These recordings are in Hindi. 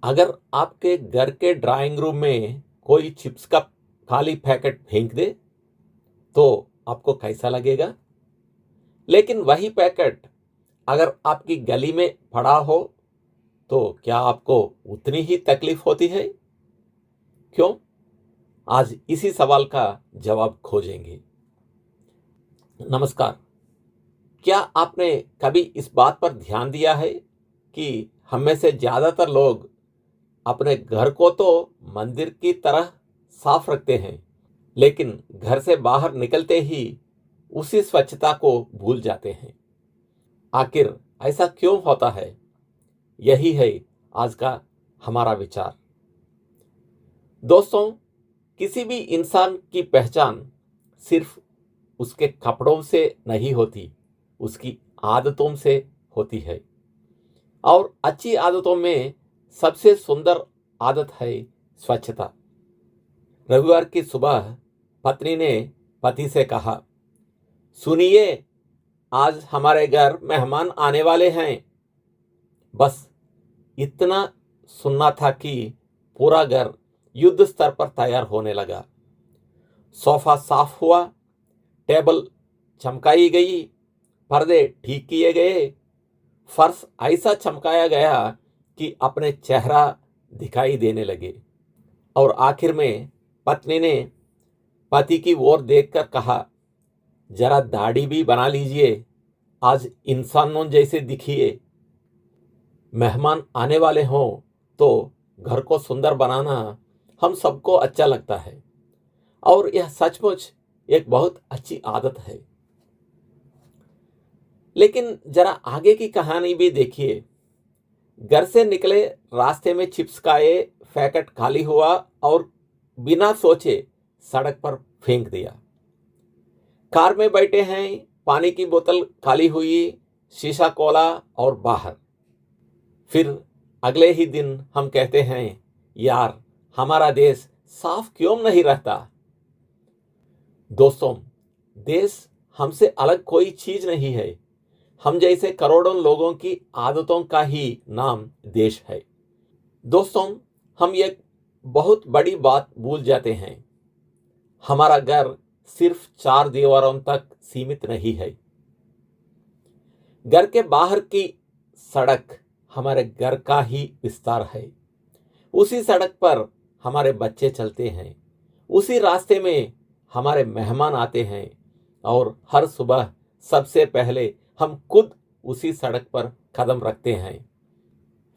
अगर आपके घर के ड्राइंग रूम में कोई चिप्स का खाली पैकेट फेंक दे तो आपको कैसा लगेगा? लेकिन वही पैकेट अगर आपकी गली में पड़ा हो तो क्या आपको उतनी ही तकलीफ होती है? क्यों? आज इसी सवाल का जवाब खोजेंगे। नमस्कार। क्या आपने कभी इस बात पर ध्यान दिया है कि हम में से ज्यादातर लोग अपने घर को तो मंदिर की तरह साफ रखते हैं, लेकिन घर से बाहर निकलते ही उसी स्वच्छता को भूल जाते हैं। आखिर ऐसा क्यों होता है? यही है आज का हमारा विचार। दोस्तों, किसी भी इंसान की पहचान सिर्फ उसके कपड़ों से नहीं होती, उसकी आदतों से होती है। और अच्छी आदतों में सबसे सुंदर आदत है स्वच्छता। रविवार की सुबह पत्नी ने पति से कहा, सुनिए, आज हमारे घर मेहमान आने वाले हैं। बस इतना सुनना था कि पूरा घर युद्ध स्तर पर तैयार होने लगा। सोफा साफ हुआ, टेबल चमकाई गई, पर्दे ठीक किए गए, फर्श ऐसा चमकाया गया कि अपने चेहरा दिखाई देने लगे। और आखिर में पत्नी ने पति की ओर देखकर कहा, जरा दाढ़ी भी बना लीजिए, आज इंसानों जैसे दिखिए। मेहमान आने वाले हों तो घर को सुंदर बनाना हम सबको अच्छा लगता है, और यह सचमुच एक बहुत अच्छी आदत है। लेकिन जरा आगे की कहानी भी देखिए। घर से निकले, रास्ते में चिप्स का ये पैकेट खाली हुआ और बिना सोचे सड़क पर फेंक दिया। कार में बैठे हैं, पानी की बोतल खाली हुई, शीशा खोला और बाहर। फिर अगले ही दिन हम कहते हैं, यार हमारा देश साफ क्यों नहीं रहता? दोस्तों, देश हमसे अलग कोई चीज नहीं है। हम जैसे करोड़ों लोगों की आदतों का ही नाम देश है। दोस्तों, हम एक बहुत बड़ी बात भूल जाते हैं। हमारा घर सिर्फ 4 दीवारों तक सीमित नहीं है। घर के बाहर की सड़क हमारे घर का ही विस्तार है। उसी सड़क पर हमारे बच्चे चलते हैं, उसी रास्ते में हमारे मेहमान आते हैं, और हर सुबह सबसे पहले हम खुद उसी सड़क पर कदम रखते हैं।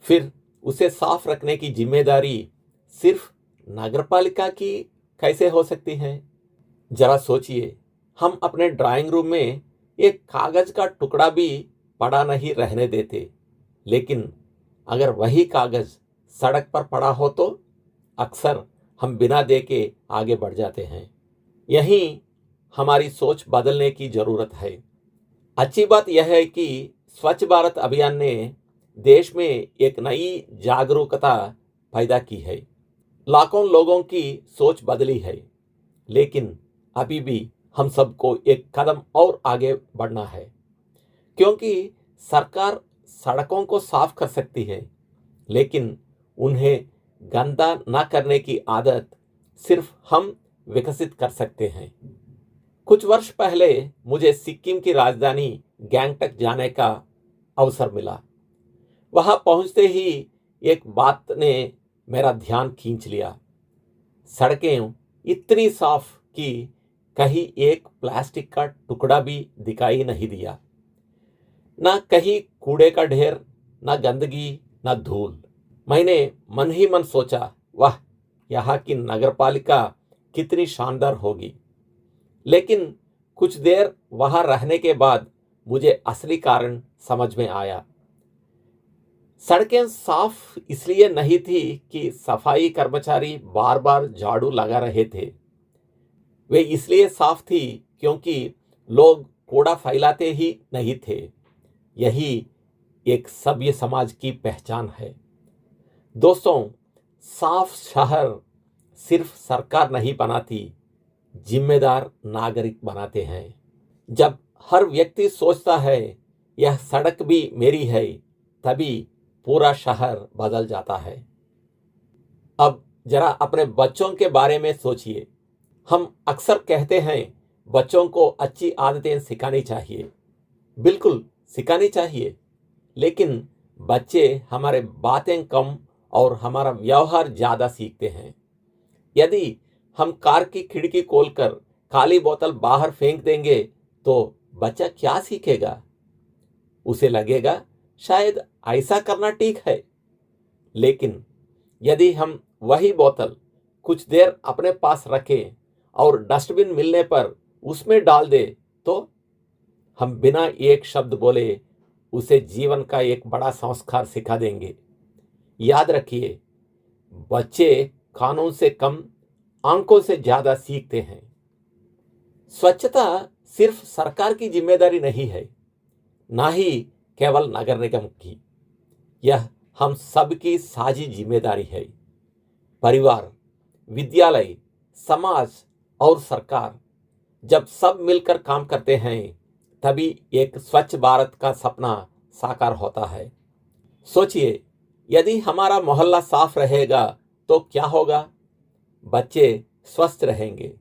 फिर उसे साफ रखने की जिम्मेदारी सिर्फ नगरपालिका की कैसे हो सकती है? जरा सोचिए, हम अपने ड्राइंग रूम में एक कागज का टुकड़ा भी पड़ा नहीं रहने देते, लेकिन अगर वही कागज सड़क पर पड़ा हो तो अक्सर हम बिना देखे आगे बढ़ जाते हैं। यही हमारी सोच बदलने की जरूरत है। अच्छी बात यह है कि स्वच्छ भारत अभियान ने देश में एक नई जागरूकता पैदा की है। लाखों लोगों की सोच बदली है, लेकिन अभी भी हम सबको एक कदम और आगे बढ़ना है। क्योंकि सरकार सड़कों को साफ कर सकती है, लेकिन उन्हें गंदा न करने की आदत सिर्फ हम विकसित कर सकते हैं। कुछ वर्ष पहले मुझे सिक्किम की राजधानी गैंगटक जाने का अवसर मिला। वहां पहुंचते ही एक बात ने मेरा ध्यान खींच लिया। सड़कें इतनी साफ कि कहीं एक प्लास्टिक का टुकड़ा भी दिखाई नहीं दिया। ना कहीं कूड़े का ढेर, ना गंदगी, ना धूल। मैंने मन ही मन सोचा, वाह, यहाँ की नगरपालिका कितनी शानदार होगी। लेकिन कुछ देर वहां रहने के बाद मुझे असली कारण समझ में आया। सड़कें साफ इसलिए नहीं थी कि सफाई कर्मचारी बार बार झाड़ू लगा रहे थे। वे इसलिए साफ थी क्योंकि लोग कूड़ा फैलाते ही नहीं थे। यही एक सभ्य समाज की पहचान है। दोस्तों, साफ शहर सिर्फ सरकार नहीं बनाती, जिम्मेदार नागरिक बनाते हैं। जब हर व्यक्ति सोचता है यह सड़क भी मेरी है, तभी पूरा शहर बदल जाता है। अब जरा अपने बच्चों के बारे में सोचिए। हम अक्सर कहते हैं बच्चों को अच्छी आदतें सिखानी चाहिए। बिल्कुल सिखानी चाहिए, लेकिन बच्चे हमारे बातें कम और हमारा व्यवहार ज़्यादा सीखते हैं। यदि हम कार की खिड़की खोलकर खाली बोतल बाहर फेंक देंगे तो बच्चा क्या सीखेगा? उसे लगेगा शायद ऐसा करना ठीक है। लेकिन यदि हम वही बोतल कुछ देर अपने पास रखें और डस्टबिन मिलने पर उसमें डाल दे तो हम बिना एक शब्द बोले उसे जीवन का एक बड़ा संस्कार सिखा देंगे। याद रखिए, बच्चे कानून से कम आंखों से ज्यादा सीखते हैं। स्वच्छता सिर्फ सरकार की जिम्मेदारी नहीं है, ना ही केवल नगर निगम की। यह हम सबकी साझी जिम्मेदारी है। परिवार, विद्यालय, समाज और सरकार जब सब मिलकर काम करते हैं तभी एक स्वच्छ भारत का सपना साकार होता है। सोचिए, यदि हमारा मोहल्ला साफ रहेगा तो क्या होगा? बच्चे स्वस्थ रहेंगे,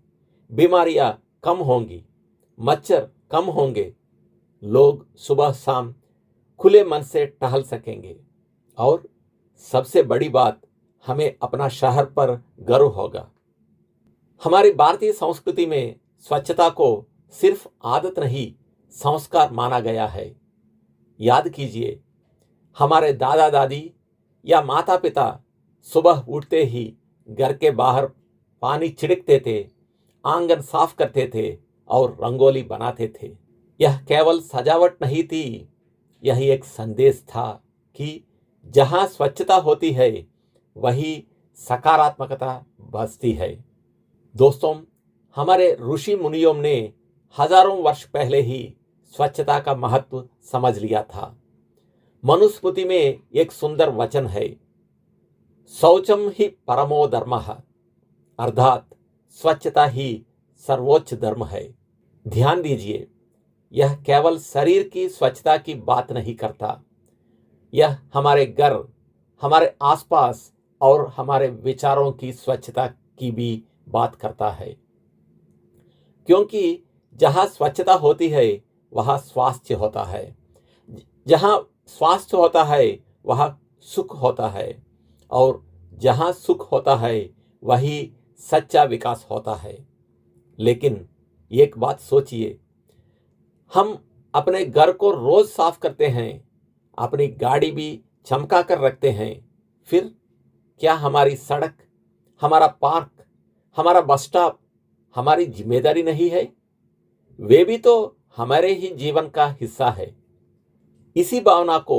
बीमारियां कम होंगी, मच्छर कम होंगे, लोग सुबह शाम खुले मन से टहल सकेंगे और सबसे बड़ी बात, हमें अपना शहर पर गर्व होगा। हमारी भारतीय संस्कृति में स्वच्छता को सिर्फ आदत नहीं, संस्कार माना गया है। याद कीजिए, हमारे दादा दादी या माता पिता सुबह उठते ही घर के बाहर पानी छिड़कते थे, आंगन साफ करते थे और रंगोली बनाते थे। यह केवल सजावट नहीं थी, यह एक संदेश था कि जहां स्वच्छता होती है वही सकारात्मकता बसती है। दोस्तों, हमारे ऋषि मुनियों ने हजारों वर्ष पहले ही स्वच्छता का महत्व समझ लिया था। मनुस्मृति में एक सुंदर वचन है, शौचम ही परमो धर्मः, अर्थात स्वच्छता ही सर्वोच्च धर्म है। ध्यान दीजिए, यह केवल शरीर की स्वच्छता की बात नहीं करता, यह हमारे घर, हमारे आसपास और हमारे विचारों की स्वच्छता की भी बात करता है। क्योंकि जहां स्वच्छता होती है वहां स्वास्थ्य होता है, जहां स्वास्थ्य होता है वहां सुख होता है, और जहां सुख होता है वही सच्चा विकास होता है। लेकिन एक बात सोचिए, हम अपने घर को रोज साफ करते हैं, अपनी गाड़ी भी चमका कर रखते हैं, फिर क्या हमारी सड़क, हमारा पार्क, हमारा बस स्टॉप हमारी जिम्मेदारी नहीं है? वे भी तो हमारे ही जीवन का हिस्सा है। इसी भावना को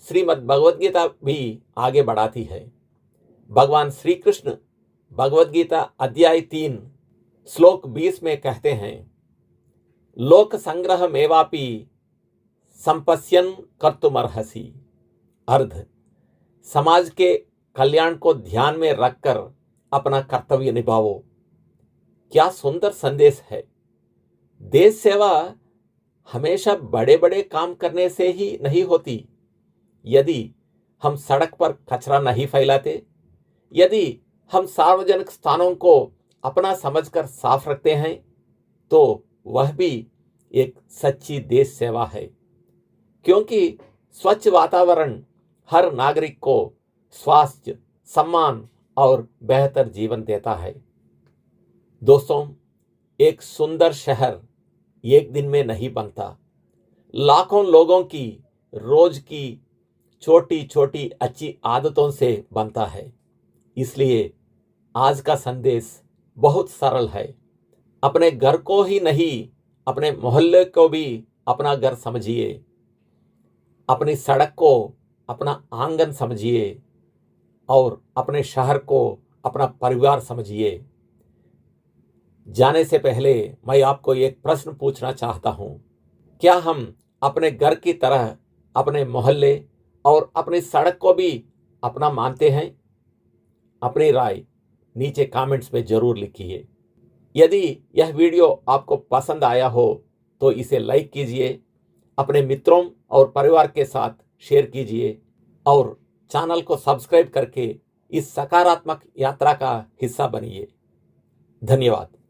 श्रीमद् भगवद गीता भी आगे बढ़ाती है। भगवान श्री कृष्ण भगवद गीता अध्याय 3 श्लोक 20 में कहते हैं, लोक संग्रह मेवापि संपश्यन कर्तुमर्हसि। अर्थ, समाज के कल्याण को ध्यान में रखकर अपना कर्तव्य निभाओ। क्या सुंदर संदेश है। देश सेवा हमेशा बड़े बड़े काम करने से ही नहीं होती। यदि हम सड़क पर कचरा नहीं फैलाते, यदि हम सार्वजनिक स्थानों को अपना समझकर साफ रखते हैं, तो वह भी एक सच्ची देश सेवा है। क्योंकि स्वच्छ वातावरण हर नागरिक को स्वास्थ्य, सम्मान और बेहतर जीवन देता है। दोस्तों, एक सुंदर शहर एक दिन में नहीं बनता, लाखों लोगों की रोज की छोटी छोटी अच्छी आदतों से बनता है। इसलिए आज का संदेश बहुत सरल है। अपने घर को ही नहीं, अपने मोहल्ले को भी अपना घर समझिए, अपनी सड़क को अपना आंगन समझिए और अपने शहर को अपना परिवार समझिए। जाने से पहले मैं आपको एक प्रश्न पूछना चाहता हूं, क्या हम अपने घर की तरह अपने मोहल्ले और अपनी सड़क को भी अपना मानते हैं? अपनी राय नीचे कमेंट्स में जरूर लिखिए। यदि यह वीडियो आपको पसंद आया हो तो इसे लाइक कीजिए, अपने मित्रों और परिवार के साथ शेयर कीजिए और चैनल को सब्सक्राइब करके इस सकारात्मक यात्रा का हिस्सा बनिए। धन्यवाद।